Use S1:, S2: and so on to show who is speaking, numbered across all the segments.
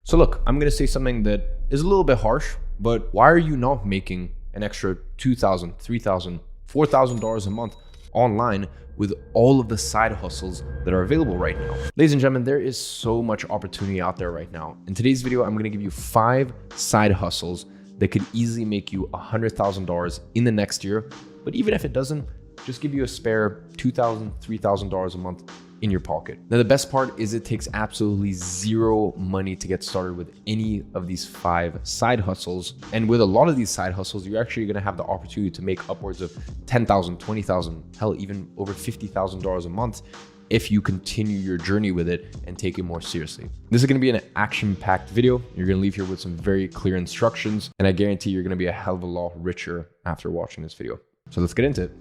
S1: So look, I'm gonna say something that is a little bit harsh, but why are you not making an extra $2,000, $3,000, $4,000 a month online with all of the side hustles that are available right now? Ladies and gentlemen, there is so much opportunity out there right now. In today's video, I'm gonna give you 5 side hustles that could easily make you $100,000 in the next year. But even if it doesn't, just give you a spare $2,000, $3,000 a month in your pocket. Now, the best part is it takes absolutely zero money to get started with any of these 5 side hustles. And with a lot of these side hustles, you're actually gonna have the opportunity to make upwards of $10,000, $20,000, hell, even over $50,000 a month if you continue your journey with it and take it more seriously. This is gonna be an action-packed video. You're gonna leave here with some very clear instructions, and I guarantee you're gonna be a hell of a lot richer after watching this video. So let's get into it.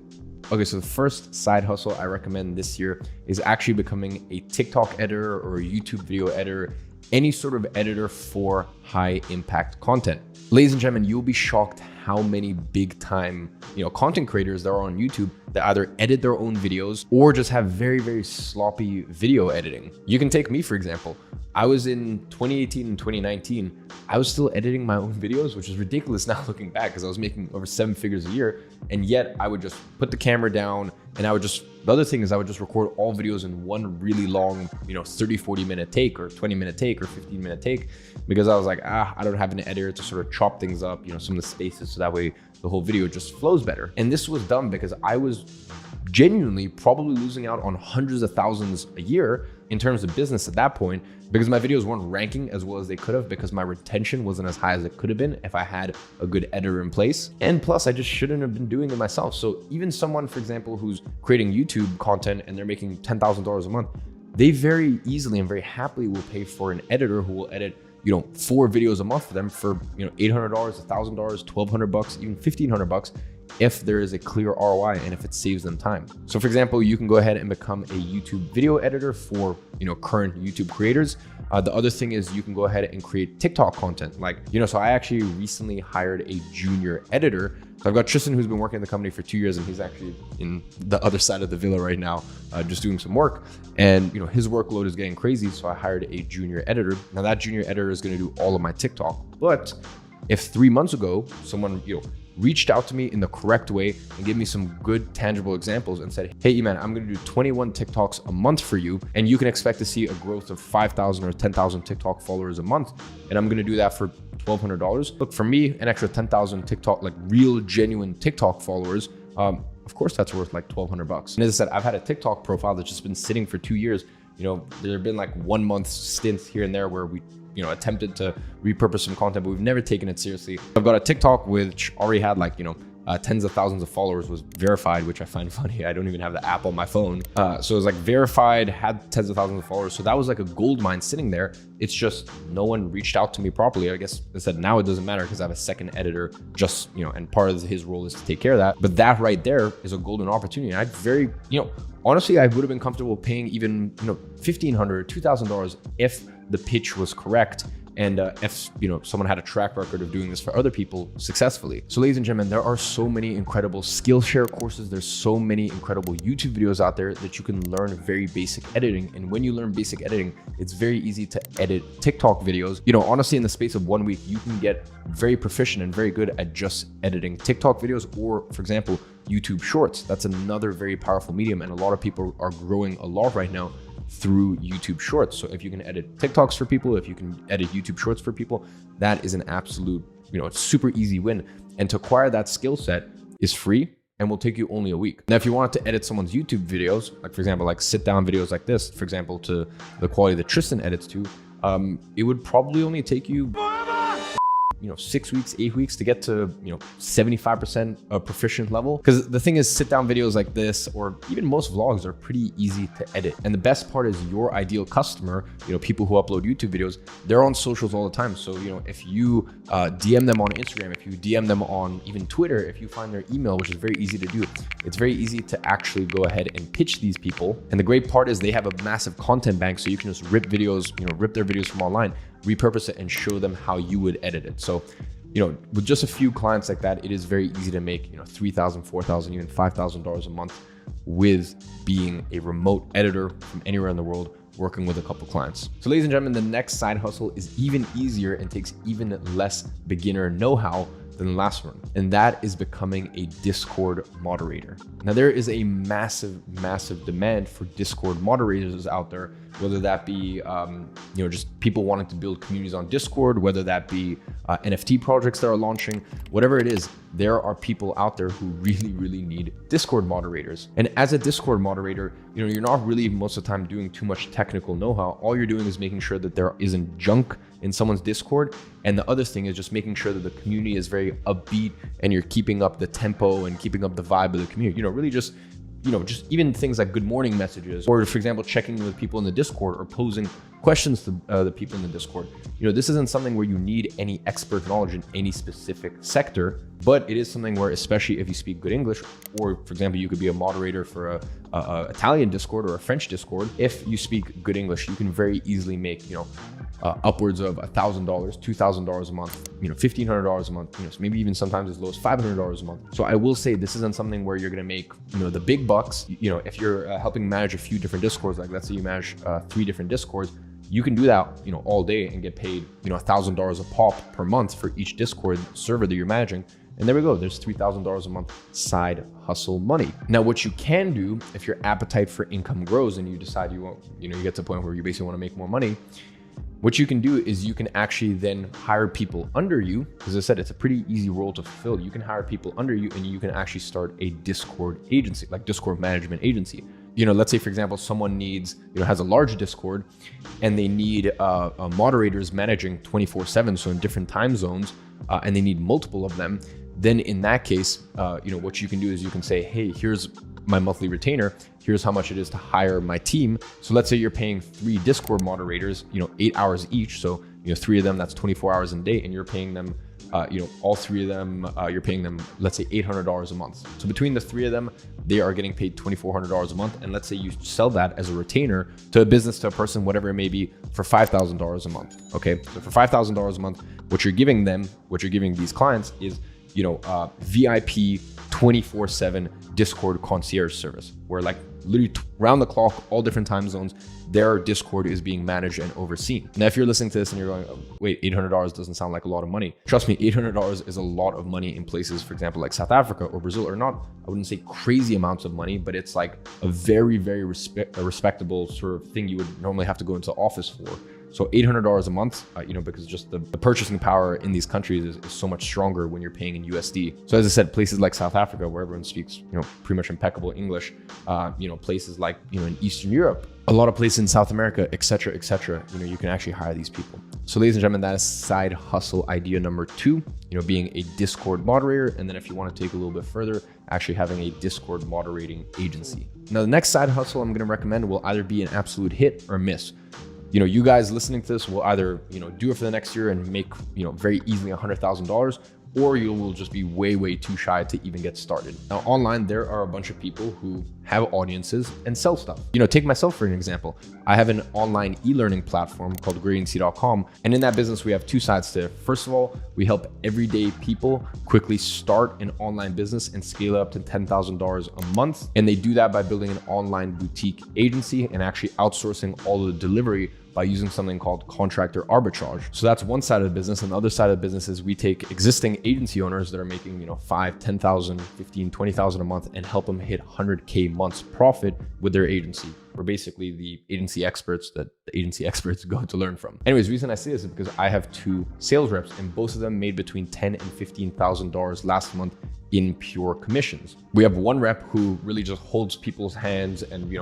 S1: Okay, so the first side hustle I recommend this year is actually becoming a TikTok editor or a YouTube video editor, any sort of editor for high impact content. Ladies and gentlemen, you'll be shocked how many big time, content creators there are on YouTube that either edit their own videos or just have very, very sloppy video editing. You can take me, for example. I was in 2018 and 2019, I was still editing my own videos, which is ridiculous now looking back because I was making over 7 figures a year. And yet I would just put the camera down and the other thing is I would just record all videos in one really long, 30, 40 minute take or 20 minute take or 15 minute take, because I was like, I don't have an editor to sort of chop things up, some of the spaces, so that way the whole video just flows better. And this was done because I was genuinely probably losing out on hundreds of thousands a year in terms of business at that point, because my videos weren't ranking as well as they could have, because my retention wasn't as high as it could have been if I had a good editor in place. And plus, I just shouldn't have been doing it myself. So even someone, for example, who's creating YouTube content and they're making $10,000 a month, they very easily and very happily will pay for an editor who will edit 4 videos a month for them for $800, $1,000, $1,200, even $1,500 if there is a clear ROI and if it saves them time. So for example, you can go ahead and become a YouTube video editor for current YouTube creators. The other thing is you can go ahead and create TikTok content. So I actually recently hired a junior editor. So I've got Tristan, who's been working in the company for 2 years, and he's actually in the other side of the villa right now, just doing some work. And his workload is getting crazy, so I hired a junior editor. Now that junior editor is going to do all of my TikTok. But if 3 months ago someone reached out to me in the correct way and gave me some good tangible examples and said, hey man, I'm gonna do 21 TikToks a month for you, and you can expect to see a growth of 5,000 or 10,000 TikTok followers a month, and I'm gonna do that for $1,200. Look, for me, an extra 10,000 TikTok, real genuine TikTok followers, of course that's worth $1,200. And as I said, I've had a TikTok profile that's just been sitting for 2 years. There have been 1 month stints here and there where we attempted to repurpose some content, but we've never taken it seriously. I've got a TikTok which already had tens of thousands of followers, was verified, which I find funny. I don't even have the app on my phone. So it was verified, had tens of thousands of followers. So that was a gold mine sitting there. It's just no one reached out to me properly. I guess I said now it doesn't matter because I have a second editor just, and part of his role is to take care of that. But that right there is a golden opportunity. And honestly, I would have been comfortable paying even, $1,500, $2,000 if the pitch was correct. And if someone had a track record of doing this for other people successfully. So ladies and gentlemen, there are so many incredible Skillshare courses. There's so many incredible YouTube videos out there that you can learn very basic editing. And when you learn basic editing, it's very easy to edit TikTok videos. Honestly, in the space of 1 week, you can get very proficient and very good at just editing TikTok videos, or for example, YouTube Shorts. That's another very powerful medium. And a lot of people are growing a lot right now through YouTube Shorts. So if you can edit TikToks for people, if you can edit YouTube Shorts for people, that is an absolute, super easy win. And to acquire that skill set is free and will take you only a week. Now, if you wanted to edit someone's YouTube videos, for example, sit down videos like this, for example, to the quality that Tristan edits to, it would probably only take you 6 weeks, 8 weeks to get to, 75% a proficient level. Because the thing is, sit down videos like this, or even most vlogs, are pretty easy to edit. And the best part is your ideal customer, people who upload YouTube videos, they're on socials all the time. So, if you DM them on Instagram, if you DM them on even Twitter, if you find their email, which is very easy to do, it's very easy to actually go ahead and pitch these people. And the great part is they have a massive content bank, so you can just rip videos, rip their videos from online, repurpose it, and show them how you would edit it. So, with just a few clients like that, it is very easy to make, $3,000, $4,000, even $5,000 a month with being a remote editor from anywhere in the world working with a couple clients. So ladies and gentlemen, the next side hustle is even easier and takes even less beginner know-how than the last one. And that is becoming a Discord moderator. Now there is a massive demand for Discord moderators out there, whether that be, just people wanting to build communities on Discord, whether that be NFT projects that are launching, whatever it is, there are people out there who really need Discord moderators. And as a Discord moderator, you're not really most of the time doing too much technical know-how. All you're doing is making sure that there isn't junk in someone's Discord. And the other thing is just making sure that the community is very upbeat and you're keeping up the tempo and keeping up the vibe of the community. Really just even things like good morning messages, or for example, checking in with people in the Discord or posing questions to the people in the Discord. This isn't something where you need any expert knowledge in any specific sector, but it is something where, especially if you speak good English, or for example, you could be a moderator for a Italian Discord or a French Discord. If you speak good English, you can very easily make, upwards of $1,000, $2,000 a month, $1,500 a month, so maybe even sometimes as low as $500 a month. So I will say this isn't something where you're going to make, the big bucks. If you're helping manage a few different Discords, like let's say you manage 3 different Discords, you can do that, all day and get paid, $1,000 a pop per month for each Discord server that you're managing. And there we go, there's $3,000 a month side hustle money. Now, what you can do if your appetite for income grows and you decide you won't, you get to the point where you basically want to make more money, what you can do is you can actually then hire people under you. As I said, it's a pretty easy role to fulfill. You can hire people under you and you can actually start a Discord agency, like Discord management agency. Let's say, for example, someone needs, has a large Discord and they need moderators managing 24/7, so in different time zones, and they need multiple of them. Then in that case, what you can do is you can say, hey, here's my monthly retainer. Here's how much it is to hire my team. So let's say you're paying 3 Discord moderators, 8 hours each. So, 3 of them, that's 24 hours in a day, and you're paying them, all 3 of them, you're paying them, let's say $800 a month. So between the 3 of them, they are getting paid $2,400 a month. And let's say you sell that as a retainer to a business, to a person, whatever it may be, for $5,000 a month. Okay. So for $5,000 a month, what you're giving these clients is, VIP 24/7 Discord concierge service, where like literally round the clock, all different time zones, their Discord is being managed and overseen. Now, if you're listening to this and you're going, oh, wait, $800 doesn't sound like a lot of money. Trust me, $800 is a lot of money in places, for example, like South Africa or Brazil, or not, I wouldn't say crazy amounts of money, but it's like a very respectable sort of thing you would normally have to go into office for. So $800 a month, because just the purchasing power in these countries is so much stronger when you're paying in USD. So as I said, places like South Africa, where everyone speaks, pretty much impeccable English, places like, in Eastern Europe, a lot of places in South America, et cetera, you can actually hire these people. So ladies and gentlemen, that is side hustle idea number 2, being a Discord moderator. And then if you want to take a little bit further, actually having a Discord moderating agency. Now, the next side hustle I'm going to recommend will either be an absolute hit or miss. You guys listening to this will either, do it for the next year and make, very easily $100,000, or you will just be way too shy to even get started. Now, online, there are a bunch of people who have audiences and sell stuff. Take myself for an example. I have an online e-learning platform called Gradiency.com. And in that business, we have 2 sides to it. First of all, we help everyday people quickly start an online business and scale it up to $10,000 a month. And they do that by building an online boutique agency and actually outsourcing all of the delivery by using something called contractor arbitrage. So that's one side of the business. And the other side of the business is we take existing agency owners that are making, 5, 10,000, 15, 20,000 a month and help them hit 100K months profit with their agency. We're basically the agency experts that the agency experts go to learn from. Anyways, the reason I say this is because I have 2 sales reps and both of them made between $10,000 and $15,000 last month in pure commissions. We have one rep who really just holds people's hands and,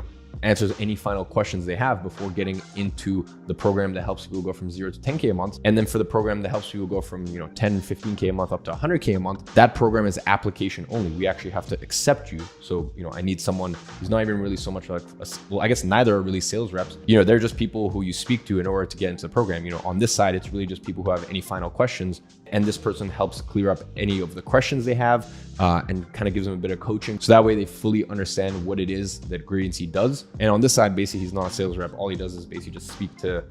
S1: answers any final questions they have before getting into the program that helps people go from 0 to 10K a month. And then for the program that helps people go from 10, 15K a month up to 100K a month, that program is application only. We actually have to accept you. So, I need someone who's not even really so much like, well, I guess neither are really sales reps. They're just people who you speak to in order to get into the program. On this side, it's really just people who have any final questions. And this person helps clear up any of the questions they have and kind of gives them a bit of coaching. So that way they fully understand what it is that Gradiency does. And on this side, basically, he's not a sales rep. All he does is basically just speak to,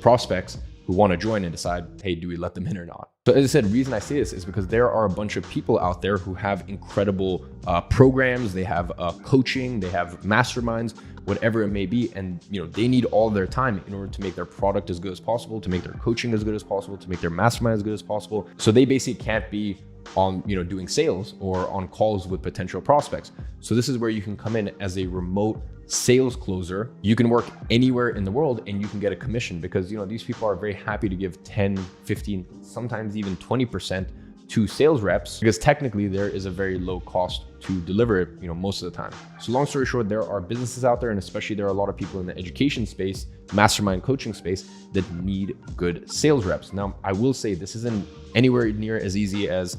S1: prospects who want to join and decide, hey, do we let them in or not? So as I said, the reason I say this is because there are a bunch of people out there who have incredible programs. They have coaching, they have masterminds whatever it may be. And they need all their time in order to make their product as good as possible, to make their coaching as good as possible, to make their mastermind as good as possible. So they basically can't be on doing sales or on calls with potential prospects. So this is where you can come in as a remote sales closer. You can work anywhere in the world and you can get a commission, because these people are very happy to give 10, 15, sometimes even 20% to sales reps, because technically there is a very low cost to deliver it, most of the time. So long story short, there are businesses out there, and especially there are a lot of people in the education space, mastermind coaching space, that need good sales reps. Now, I will say this isn't anywhere near as easy as,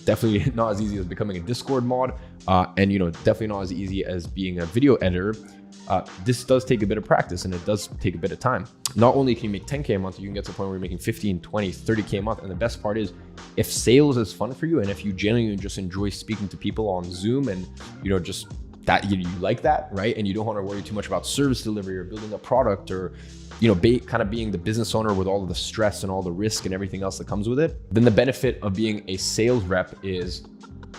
S1: definitely not as easy as becoming a Discord mod, and definitely not as easy as being a video editor. This does take a bit of practice, and it does take a bit of time. Not only can you make 10K a month, you can get to the point where you're making 15, 20, 30K a month. And the best part is, if sales is fun for you, and if you genuinely just enjoy speaking to people on Zoom, and just that you like that, right? And you don't want to worry too much about service delivery or building a product, or kind of being the business owner with all of the stress and all the risk and everything else that comes with it, then the benefit of being a sales rep is,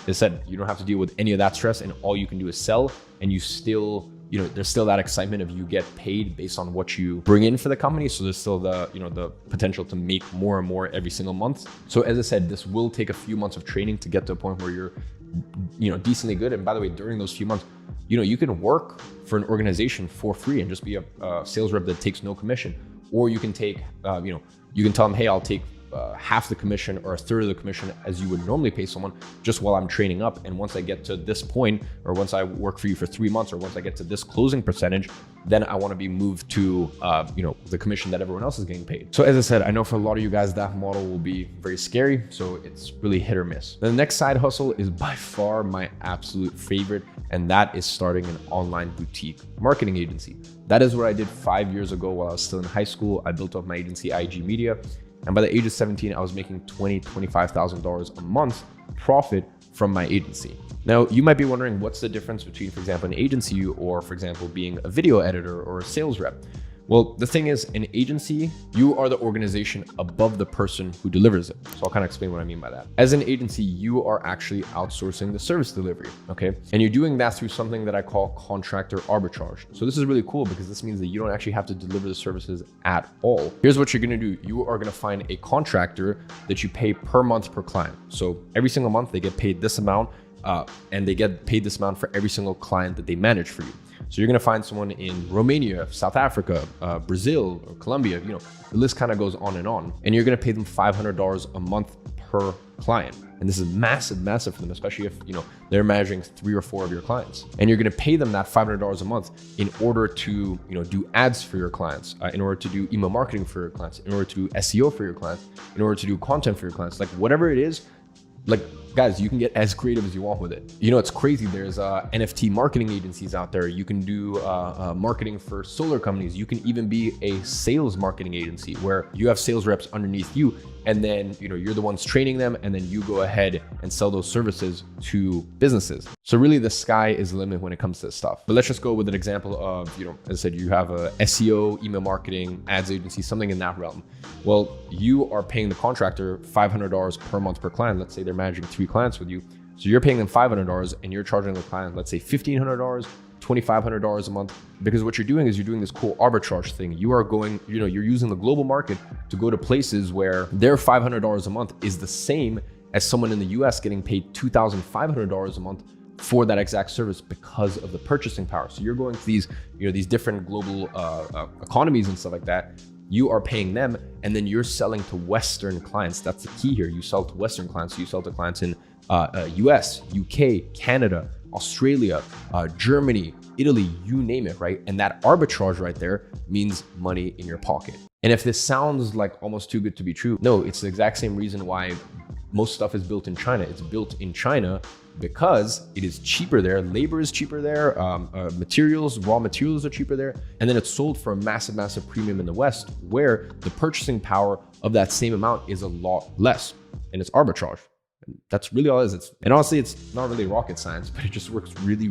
S1: as I said, you don't have to deal with any of that stress, and all you can do is sell, and you still, there's still that excitement of you get paid based on what you bring in for the company. So there's still the, the potential to make more and more every single month. So as I said, this will take a few months of training to get to a point where you're, decently good. And by the way, during those few months, you can work for an organization for free and just be a sales rep that takes no commission. Or you can take, you can tell them, hey, I'll take half the commission or a third of the commission as you would normally pay someone, just while I'm training up. And once I get to this point, or once I work for you for 3 months, or once I get to this closing percentage, then I want to be moved to, the commission that everyone else is getting paid. So as I said, I know for a lot of you guys, that model will be very scary. So it's really hit or miss. The next side hustle is by far my absolute favorite, and that is starting an online boutique marketing agency. That is what I did 5 years ago while I was still in high school. I built up my agency, IG Media. And by the age of 17, I was making $20,000, $25,000 a month profit from my agency. Now, you might be wondering, what's the difference between, for example, an agency or, for example, being a video editor or a sales rep? Well, the thing is, an agency, you are the organization above the person who delivers it. So I'll kind of explain what I mean by that. As an agency, you are actually outsourcing the service delivery, okay? And you're doing that through something that I call contractor arbitrage. So this is really cool, because this means that you don't actually have to deliver the services at all. Here's what you're gonna do. You are gonna find a contractor that you pay per month per client. So every single month they get paid this amount, and they get paid this amount for every single client that they manage for you. So you're gonna find someone in Romania, South Africa, Brazil, or Colombia, the list kind of goes on. And you're gonna pay them $500 a month per client. And this is massive for them, especially if, they're managing 3 or 4 of your clients. And you're gonna pay them that $500 a month in order to, do ads for your clients, in order to do email marketing for your clients, in order to do SEO for your clients, in order to do content for your clients, like whatever it is. Like, guys, you can get as creative as you want with it. It's crazy. There's NFT marketing agencies out there. You can do marketing for solar companies. You can even be a sales marketing agency where you have sales reps underneath you, and then you're the ones training them, and then you go ahead and sell those services to businesses. So really, the sky is the limit when it comes to this stuff. But let's just go with an example of, as I said, you have a SEO, email marketing, ads agency, something in that realm. Well, you are paying the contractor $500 per month per client. Let's say they're managing 3 clients with you. So you're paying them $500 and you're charging the client, let's say $1,500, $2,500 a month, because what you're doing is you're doing this cool arbitrage thing. You are going, you're using the global market to go to places where their $500 a month is the same as someone in the US getting paid $2,500 a month for that exact service, because of the purchasing power. So you're going to these, these different global economies and stuff like that. You are paying them, and then you're selling to Western clients. That's the key here. You sell to Western clients. So you sell to clients in US, UK, Canada, Australia, Germany, Italy, you name it, right? And that arbitrage right there means money in your pocket. And if this sounds like almost too good to be true, no, it's the exact same reason why most stuff is built in China. It's built in China because it is cheaper there. Labor is cheaper there. Materials, raw materials are cheaper there. And then it's sold for a massive premium in the West, where the purchasing power of that same amount is a lot less. And it's arbitrage. And that's really all it is. And honestly, it's not really rocket science, but it just works really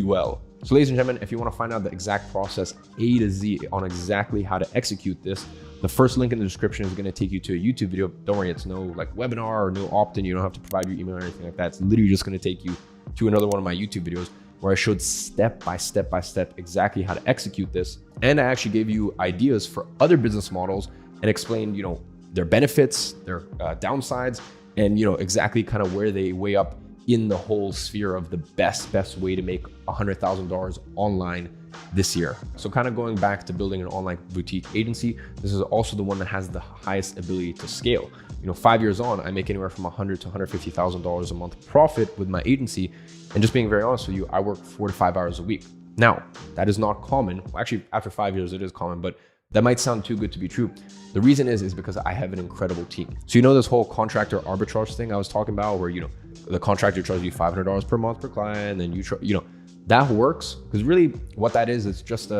S1: well. So ladies and gentlemen, if you want to find out the exact process A to Z on exactly how to execute this, the first link in the description is going to take you to a YouTube video. Don't worry, it's no like webinar or no opt-in. You don't have to provide your email or anything like that. It's literally just going to take you to another one of my YouTube videos. where I showed step by step exactly how to execute this. And I actually gave you ideas for other business models and explained, their benefits, their downsides, and exactly kind of where they weigh up in the whole sphere of the best way to make $100,000 online this year. So kind of going back to building an online boutique agency, this is also the one that has the highest ability to scale. 5 years on, I make anywhere from $100,000 to $150,000 a month profit with my agency. And just being very honest with you, I work 4 to 5 hours a week. Now, that is not common. Well, actually, after 5 years, it is common, but that might sound too good to be true. The reason is because I have an incredible team. So this whole contractor arbitrage thing I was talking about, where the contractor charges you $500 per month per client, and that works because really what that is, it's just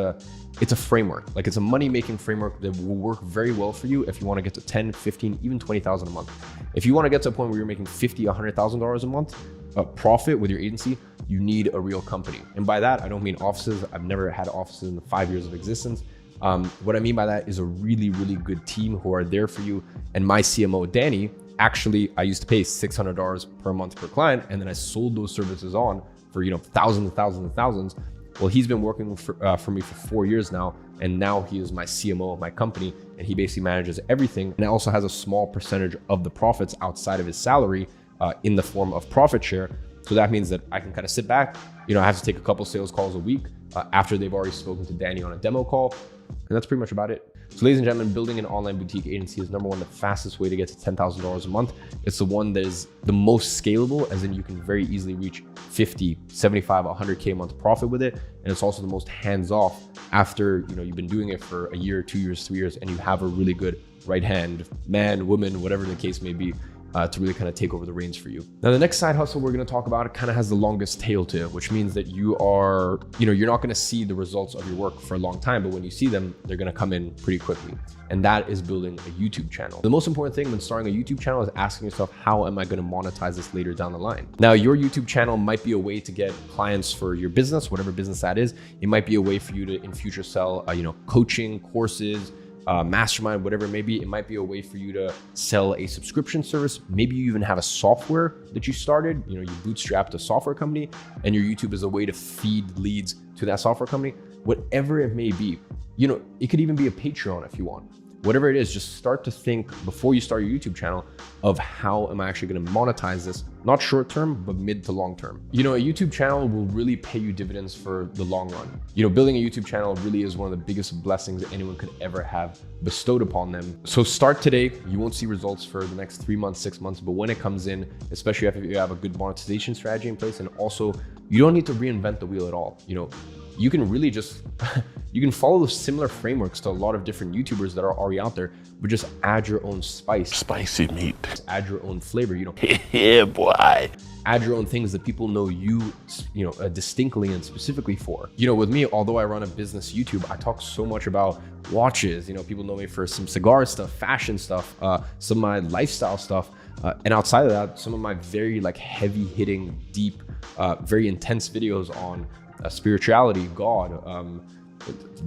S1: it's a framework. Like, it's a money-making framework that will work very well for you if you want to get to 10, 15, even 20,000 a month. If you want to get to a point where you're making $50,000, $100,000 a month profit with your agency, you need a real company. And by that, I don't mean offices. I've never had offices in the 5 years of existence. What I mean by that is a really, really good team who are there for you. And my CMO, Danny, actually, I used to pay $600 per month per client, and then I sold those services on for thousands and thousands and thousands. Well, he's been working for me for 4 years now, and now he is my CMO of my company, and he basically manages everything, and also has a small percentage of the profits outside of his salary in the form of profit share. So that means that I can kind of sit back. I have to take a couple sales calls a week after they've already spoken to Danny on a demo call, and that's pretty much about it. So ladies and gentlemen, building an online boutique agency is number one, the fastest way to get to $10,000 a month. It's the one that is the most scalable, as in you can very easily reach 50, 75, 100K a month profit with it. And it's also the most hands-off after you've been doing it for a year, 2 years, 3 years, and you have a really good right hand, man, woman, whatever the case may be, to really kind of take over the reins for you. Now, the next side hustle we're going to talk about, it kind of has the longest tail to it, which means that you're not going to see the results of your work for a long time, but when you see them, they're going to come in pretty quickly. And that is building a YouTube channel. The most important thing when starting a YouTube channel is asking yourself, how am I going to monetize this later down the line? Now, your YouTube channel might be a way to get clients for your business, whatever business that is. It might be a way for you to in future sell, coaching courses, mastermind, whatever it may be. It might be a way for you to sell a subscription service. Maybe you even have a software that you started, you bootstrapped a software company, and your YouTube is a way to feed leads to that software company. Whatever it may be, it could even be a Patreon if you want. Whatever it is, just start to think before you start your YouTube channell of how am I actually going to monetize this, not short term, but mid to long term. A YouTube channel will really pay you dividends for the long run. Building a YouTube channel really is one of the biggest blessings that anyone could ever have bestowed upon them. So start today. You won't see results for the next 3 months, 6 months, but when it comes in, especially if you have a good monetization strategy in place, and also you don't need to reinvent the wheel at all. You can really just, you can follow those similar frameworks to a lot of different YouTubers that are already out there, but just add your own spice.
S2: Spicy meat.
S1: Just add your own flavor,
S2: Yeah, boy.
S1: Add your own things that people know you, distinctly and specifically for. With me, although I run a business YouTube, I talk so much about watches. People know me for some cigar stuff, fashion stuff, some of my lifestyle stuff. And outside of that, some of my very heavy hitting, deep, very intense videos on spirituality, God,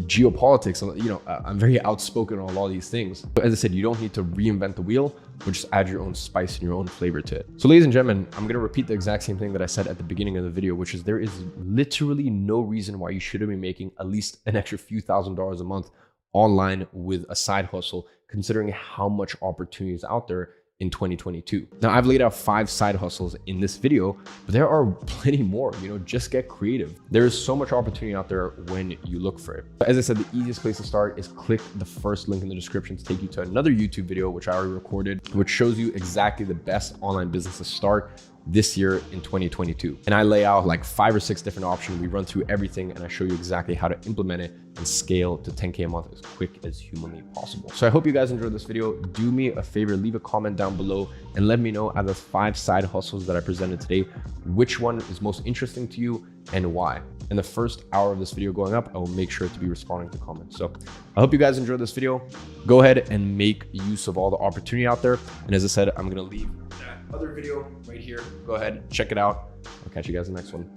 S1: geopolitics. I'm very outspoken on a lot of these things. But as I said, you don't need to reinvent the wheel, but just add your own spice and your own flavor to it. So ladies and gentlemen, I'm going to repeat the exact same thing that I said at the beginning of the video, which is there is literally no reason why you shouldn't be making at least an extra few $1,000s a month online with a side hustle, considering how much opportunity is out there in 2022. Now, I've laid out 5 side hustles in this video, but there are plenty more. Just get creative. There is so much opportunity out there when you look for it. As I said, the easiest place to start is click the first link in the description to take you to another YouTube video, which I already recorded, which shows you exactly the best online business to start this year in 2022. And I lay out 5 or 6 different options. We run through everything and I show you exactly how to implement it and scale to 10K a month as quick as humanly possible. So I hope you guys enjoyed this video. Do me a favor, leave a comment down below and let me know out of the 5 side hustles that I presented today, which one is most interesting to you and why. In the first hour of this video going up, I will make sure to be responding to comments. So I hope you guys enjoyed this video. Go ahead and make use of all the opportunity out there. And as I said, I'm gonna leave that other video right here. Go ahead, check it out. I'll catch you guys in the next one.